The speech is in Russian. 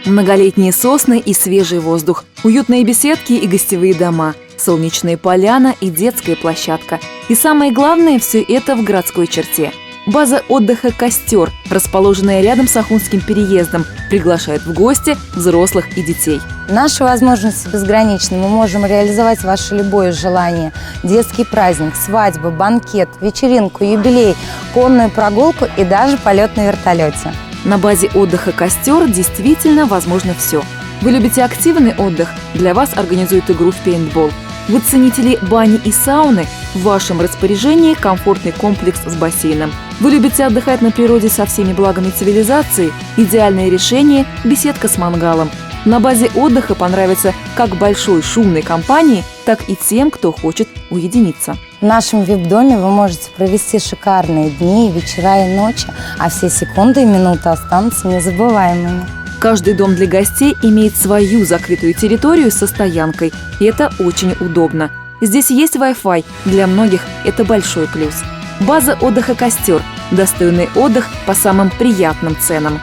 Многолетние сосны и свежий воздух, уютные беседки и гостевые дома, солнечные поляна и детская площадка. И самое главное, все это в городской черте. База отдыха «Костер», расположенная рядом с Ахунским переездом, приглашает в гости взрослых и детей. Наши возможности безграничны. Мы можем реализовать ваше любое желание. Детский праздник, свадьбу, банкет, вечеринку, юбилей, конную прогулку и даже полет на вертолете. На базе отдыха «Костер» действительно возможно все. Вы любите активный отдых? Для вас организуют игру в пейнтбол. Вы ценители бани и сауны? В вашем распоряжении комфортный комплекс с бассейном. Вы любите отдыхать на природе со всеми благами цивилизации? Идеальное решение – беседка с мангалом. На базе отдыха понравится как большой шумной компании, так и тем, кто хочет уединиться. В нашем вип-доме вы можете провести шикарные дни, вечера и ночи, а все секунды и минуты останутся незабываемыми. Каждый дом для гостей имеет свою закрытую территорию со стоянкой, и это очень удобно. Здесь есть Wi-Fi, для многих это большой плюс. База отдыха «Костер» – достойный отдых по самым приятным ценам.